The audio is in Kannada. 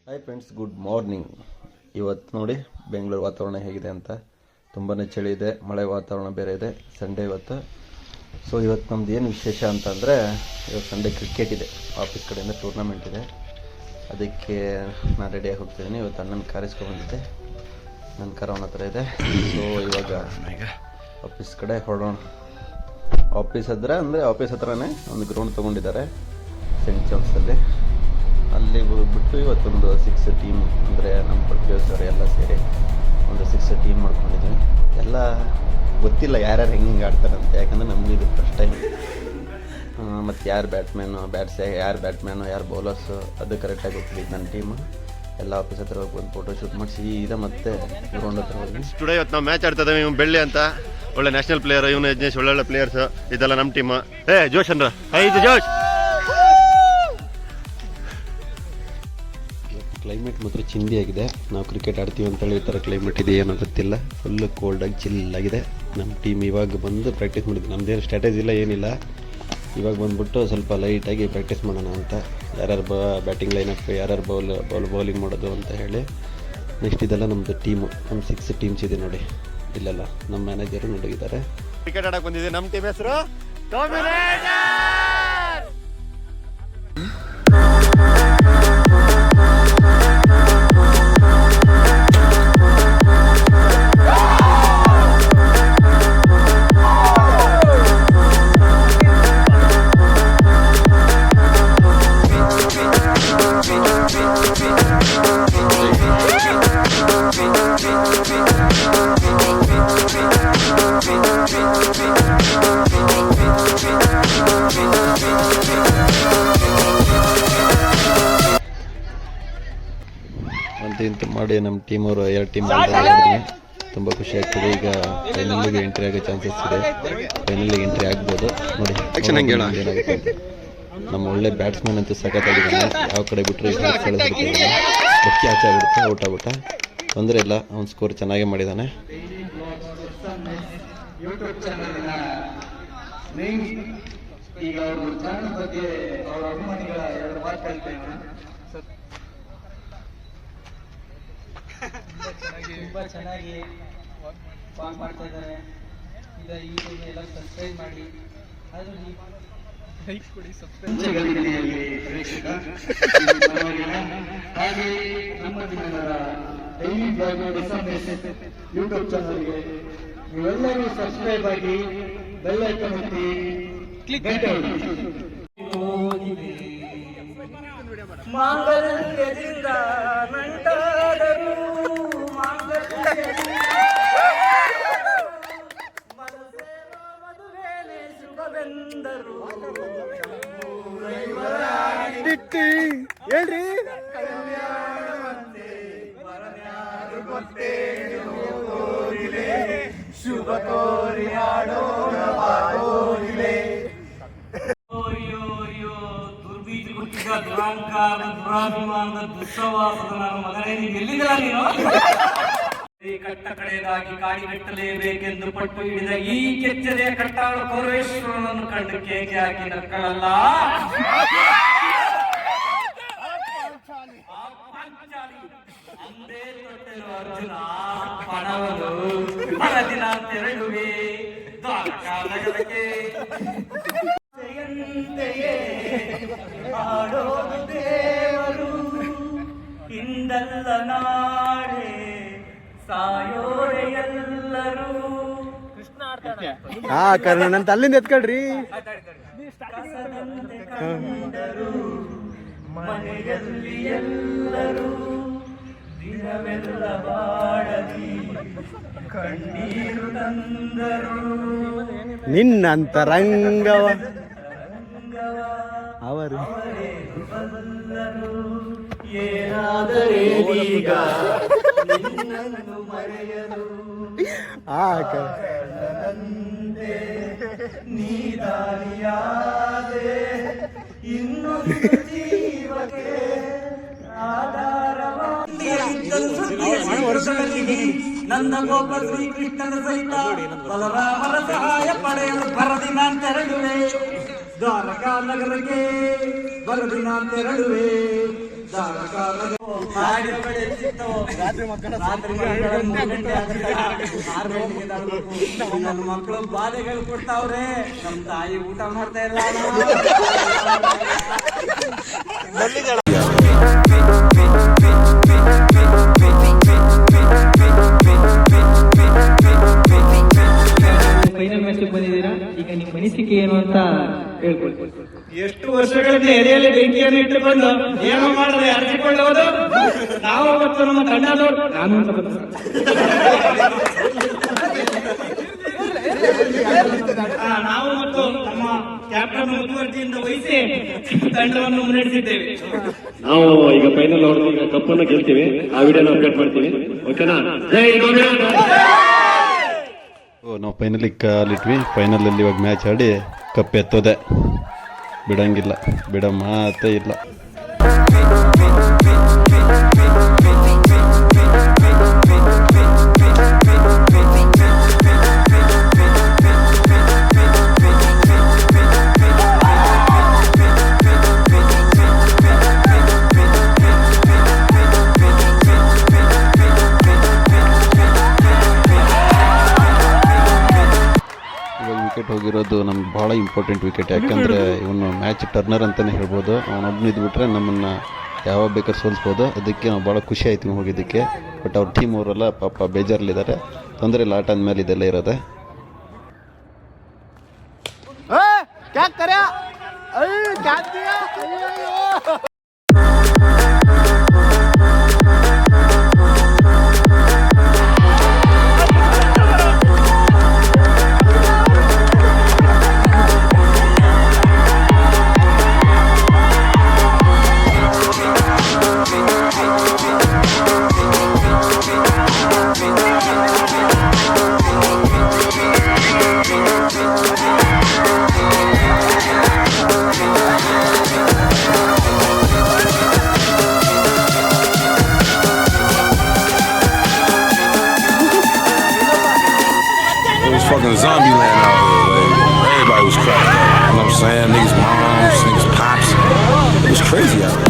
Hi friends, good morning. ಇವತ್ತು ನೋಡಿ ಬೆಂಗಳೂರು ವಾತಾವರಣ ಹೇಗಿದೆ ಅಂತ. ತುಂಬಾ ಚಳಿ ಇದೆ, ಮಳೆ ವಾತಾವರಣ ಬೇರೆ ಇದೆ. ಸಂಡೇ ಇವತ್ತು. ಸೊ ಇವತ್ತು ನಮ್ದು ಏನು ವಿಶೇಷ ಅಂತಂದರೆ, ಇವತ್ತು ಸಂಡೇ ಕ್ರಿಕೆಟ್ ಇದೆ. ಆಫೀಸ್ ಕಡೆಯಿಂದ ಟೂರ್ನಮೆಂಟ್ ಇದೆ. ಅದಕ್ಕೆ ನಾನು ರೆಡಿಯಾಗಿ ಹೋಗ್ತಿದ್ದೀನಿ. ಇವತ್ತು ಅಣ್ಣನ ಕಾರಿಸ್ಕೊಂಡ್ಬಂದಿದ್ದೆ, ನನ್ನ ಕಾರ್ ಅವನ ಹತ್ರ ಇದೆ. ಸೊ ಇವಾಗ ಆಫೀಸ್ ಕಡೆ ಹೊರಡೋಣ. ಆಫೀಸ್ ಹತ್ರನೇ ಒಂದು ಗ್ರೌಂಡ್ ತೊಗೊಂಡಿದ್ದಾರೆ ಸೆಂಟ್ ಜಾನ್ಸಲ್ಲಿ. ಅಲ್ಲಿ ಬಿಟ್ಟು ಇವತ್ತೊಂದು 6 ಟೀಮ್, ಅಂದರೆ ನಮ್ಮ ಪ್ರೊಡ್ಯೂಸರ್ ಎಲ್ಲ ಸೇರಿ ಒಂದು 6 ಟೀಮ್ ಮಾಡ್ಕೊಂಡಿದ್ದೀವಿ. ಎಲ್ಲ ಗೊತ್ತಿಲ್ಲ ಯಾರ್ಯಾರು ಹೆಂಗೆ ಆಡ್ತಾರಂತೆ, ಯಾಕಂದರೆ ನಮಗೆ ಇದು ಫಸ್ಟ್ ಟೈಮ್. ಮತ್ತು ಯಾರು ಯಾರು ಬ್ಯಾಟ್ಮ್ಯಾನು ಯಾರು ಬೌಲರ್ಸು ಅದು ಕರೆಕ್ಟಾಗಿ ಗೊತ್ತಿಲ್ಲ. ನನ್ನ ಟೀಮು ಎಲ್ಲ ಆಫೀಸ್ ಹತ್ರ ಹೋಗಿ ಒಂದು ಫೋಟೋ ಶೂಟ್ ಮಾಡಿಸಿ ಇದೆ. ಮತ್ತೆ ಗ್ರೌಂಡ್ ಹತ್ರ ಹೋಗಿ ಟುಡೇ ಇವತ್ತು ನಾವು ಮ್ಯಾಚ್ ಆಡ್ತಾ ಇದ್ದೀವಿ. ಇವ್ನು ಬೆಳ್ಳಿ ಅಂತ ಒಳ್ಳೆ ನ್ಯಾಷನಲ್ ಪ್ಲೇಯರ್, ಇವನು ಯಜ್ಞೇಶ್ ಒಳ್ಳೊಳ್ಳೆ ಪ್ಲೇಯರ್ಸ್. ಇದೆಲ್ಲ ನಮ್ಮ ಟೀಮ್. ಜೋಶ್ ಅಂದ್ರ ಇದು ಜೋಶ್. ಕ್ಲೈಮೇಟ್ ಮಾತ್ರ ಚಿಂದಿಯಾಗಿದೆ. ನಾವು ಕ್ರಿಕೆಟ್ ಆಡ್ತೀವಿ ಅಂತೇಳಿ ಈ ಥರ ಕ್ಲೈಮೇಟ್ ಇದೆ ಏನೋ ಗೊತ್ತಿಲ್ಲ. ಫುಲ್ಲು ಕೋಲ್ಡಾಗಿ ಚಿಲ್ಲಾಗಿದೆ. ನಮ್ಮ ಟೀಮ್ ಇವಾಗ ಬಂದು ಪ್ರಾಕ್ಟೀಸ್ ಮಾಡಿದ್ವಿ. ನಮ್ಮದೇನು ಸ್ಟ್ರಾಟಜಿ ಇಲ್ಲ ಏನಿಲ್ಲ. ಇವಾಗ ಬಂದುಬಿಟ್ಟು ಸ್ವಲ್ಪ ಲೈಟಾಗಿ ಪ್ರಾಕ್ಟೀಸ್ ಮಾಡೋಣ ಅಂತ. ಯಾರ್ಯಾರು ಬ್ಯಾಟಿಂಗ್ ಲೈನಪ್, ಯಾರ್ಯಾರು ಬೌಲಿಂಗ್ ಮಾಡೋದು ಅಂತ ಹೇಳಿ. ನೆಕ್ಸ್ಟ್ ಇದೆಲ್ಲ ನಮ್ಮದು ಟೀಮು. ನಮ್ಮ 6 ಟೀಮ್ಸ್ ಇದೆ ನೋಡಿ. ಇಲ್ಲೆಲ್ಲ ನಮ್ಮ ಮ್ಯಾನೇಜರು ನೋಡಿದ್ದಾರೆ. ಕ್ರಿಕೆಟ್ ಆಡಕ್ಕೆ ಬಂದಿದೆ. ನಮ್ಮ ಟೀಮ್ ಹೆಸರು ಇಂತ ಮಾಡಿ ನಮ್ಮ ಟೀಮವರು 2 ಟೀಮ್ ಮಾಡಿದ್ವಿ. ತುಂಬ ಖುಷಿ ಆಗ್ತದೆ. ಈಗ ಫೈನಲ್ಲಿಗೆ ಎಂಟ್ರಿ ಆಗೋ ಚಾನ್ಸಸ್ ಇದೆ. ಫೈನಲ್ಲಿಗೆ ಎಂಟ್ರಿ ಆಗ್ಬೋದು ನೋಡಿ. ಏನಾಗುತ್ತೆ ಅಂತ. ನಮ್ಮ ಒಳ್ಳೆ ಬ್ಯಾಟ್ಸ್ಮನ್ ಅಂತೂ ಸಖತ್ತಾಗಿದ್ದಾನೆ. ಯಾವ ಕಡೆ ಬಿಟ್ಟರೆ ಬಕ್ಕಿ ಆಚೆ ಆಗ್ಬಿಡುತ್ತೆ, ಔಟ್ ಆಗ್ಬಿಟ್ಟ. ತೊಂದರೆ ಇಲ್ಲ, ಅವ್ನ ಸ್ಕೋರ್ ಚೆನ್ನಾಗೇ ಮಾಡಿದ್ದಾನೆ. ತುಂಬ ಚೆನ್ನಾಗಿ ವಾಕ್ ಮಾಡ್ತಾ ಇದ್ದಾರೆ. ಈಗ ಎಲ್ಲ ಸಬ್ಸ್ಕ್ರೈಬ್ ಮಾಡಿ, ಅದು ಲೈಕ್ ಕೊಡಿ, ಸಬ್ಸ್ಕ್ರೈಬ್. ಹಾಗೆ ನಮ್ಮ ಡೈಲಿ ಬ್ಲಾಗ್ ಯೂಟ್ಯೂಬ್ ಚಾನಲ್ಗೆ ನೀವೆಲ್ಲರೂ ಸಬ್ಸ್ಕ್ರೈಬ್ ಆಗಿ, ಬೆಲ್ ಐಕಾನ್ ಒತ್ತಿ, ಕ್ಲಿಕ್ ಮಾಂಗಲ್ಯದಿಂದ ನಂಟಾದರು, ಮದುವೆನೆ ಶುಭವೆಂದರು. ಹೇಳ್ರಿ ಶುಭ ಕೋರಿ ಆಡೋಣ ಬಾಗೋರಿಲೆ. ದುರಾಂಕಾರ, ದುರಾಭಿಮಾನದ, ದುಸ್ಸವಾಸದ ನನ್ನ ಮಗನೇ, ನೀವು ಎಲ್ಲಿದ್ದೀರಾ ನೀನು? ಕಟ್ಟ ಕಡೆಯದಾಗಿ ಕಾಡಿಗಟ್ಟಲೇಬೇಕೆಂದು ಪಟ್ಟು ಹಿಡಿದ ಈ ಕೆಚ್ಚದೆ ಕಟ್ಟಾಳು ಕೌರವೇಶ್ವರನನ್ನು ಕಂಡು ಕೇಕೆ ಹಾಕಿ ನಕ್ಕಳಲ್ಲ. ಅಂದೇ ತೊಟ್ಟೆರು ಅರ್ಜುನ ಪಣವನು ದಿನ ತೆರಳುವೆ ದ್ವಾರಕಾನಗರಕ್ಕೆ. ಆಡೋದು ದೇವರು ಇಂದಲ್ಲ ನಾಳೆ, ಸಾಯೋರೆ ಎಲ್ಲರೂ. ಕೃಷ್ಣ ಕರ್ನಾಟಕ ಅಲ್ಲಿಂದ ಎತ್ಕೊಳ್ರಿ. ಕಂಡರು ಮನೆಯಲ್ಲಿ ಎಲ್ಲರೂ, ದಿನವೆಲ್ಲ ಬಾಳಲಿ ಕಣ್ಣೀರು ತಂದರು. ನಿನ್ನಂತರಂಗವ ಅವರು ಏನಾದರೇನೀಗ ನಿನ್ನನ್ನು ಮರೆಯಲು ಆಕಳಂತೆ ನೀದಾನಿಯಾದೆ. ಇನ್ನೊಂದು ಜೀವಕ್ಕೆ ಆಧಾರವಾಗಿ ನಂದ ಗೋಪ ಶ್ರೀಕೃಷ್ಣನ ಸಹಿತ ಬಲರಾಮನ ಸಹಾಯ ಪಡೆಯಲು ಬರದಿ ನಾನು ತೆರಳುವೆ ದ್ವಾರಕಾ ನಗರಕ್ಕೆ, ಬರದಿ ನಾನು ತೆರಳುವೆ ನನ್ನ ಮಕ್ಕಳು ಬಾಧೆಗಳು ಕೊಡ್ತಾವ್ರೆ, ನಮ್ ತಾಯಿ ಊಟ ಮಾಡ್ತಾ ಇಲ್ಲ. ಫೈನಲ್ ಮ್ಯಾಚ್ ಬಂದಿದ್ದೀರಾ, ಈಗ ನಿಮ್ಮ ಅನಿಸಿಕೆ ಏನು ಅಂತ ಹೇಳ್ಕೊಳ್ಳಿ. ಎಷ್ಟು ವರ್ಷಗಳಿಂದ ಎದೆಯಲ್ಲಿ ಬೆಂಕಿಯನ್ನು ಇಟ್ಟುಕೊಂಡು ಏನೋ ಮಾಡದೆ ಅರಸಿಕೊಳ್ಳುವುದು ನಾವು ಮತ್ತು ನಮ್ಮ ತಂಡದವರು, ನಾನು ಅಂತ ಬಂದ ನಾವು ಮತ್ತು ನಮ್ಮ ಕ್ಯಾಪ್ಟನ್ ಮುತುವರ್ಜಿಯಿಂದ ವಹಿಸಿ ತಂಡವನ್ನು ಮುನ್ನಡೆಸಿದ್ದೇವೆ. ನಾವು ಈಗ ಫೈನಲ್ ಹೊಡೆದು ಕಪ್ಪನ್ನು ಗೆಲ್ತೀವಿ. ಆ ವಿಡಿಯೋನ ಅಪ್ಡೇಟ್ ಮಾಡ್ತೀವಿ. ಓಕೆನಾ? ಜೈ ಗೋವಿಂದ. ನಾವು ಫೈನಲಿಗೆ ಕಾಲಿಟ್ವಿ. ಫೈನಲಲ್ಲಿ ಇವಾಗ ಮ್ಯಾಚ್ ಆಡಿ ಕಪ್ ಎತ್ತೋದೆ, ಬಿಡಂಗಿಲ್ಲ, ಬಿಡೋ ಮಾತೇ ಇಲ್ಲ. ವಿಕೆಟ್ ಹೋಗಿರೋದು ನಮ್ಗೆ ಭಾಳ ಇಂಪಾರ್ಟೆಂಟ್ ವಿಕೆಟ್, ಯಾಕಂದರೆ ಇವನು ಮ್ಯಾಚ್ ಟರ್ನರ್ ಅಂತಲೇ ಹೇಳ್ಬೋದು. ಅವನೊಬ್ಬನು ಇದ್ಬಿಟ್ರೆ ನಮ್ಮನ್ನು ಯಾವಾಗ ಬೇಕಾದ್ರೆ ಸೋಲಿಸ್ಬೋದು. ಅದಕ್ಕೆ ನಾವು ಭಾಳ ಖುಷಿ ಆಯ್ತು ಹೋಗಿದ್ದಕ್ಕೆ. ಬಟ್ ಅವ್ರ ಟೀಮ್ ಅವರೆಲ್ಲ ಪಾಪ ಬೇಜಾರಲ್ಲಿದ್ದಾರೆ. ತೊಂದರೆ ಇಲ್ಲ, ಆಟ ಅಂದಮೇಲೆ ಇದೆಲ್ಲ ಇರೋದೆ. Fucking zombie land out here. Like, everybody was cracked up. You know what I'm saying? Niggas moms, niggas pops. It was crazy out here.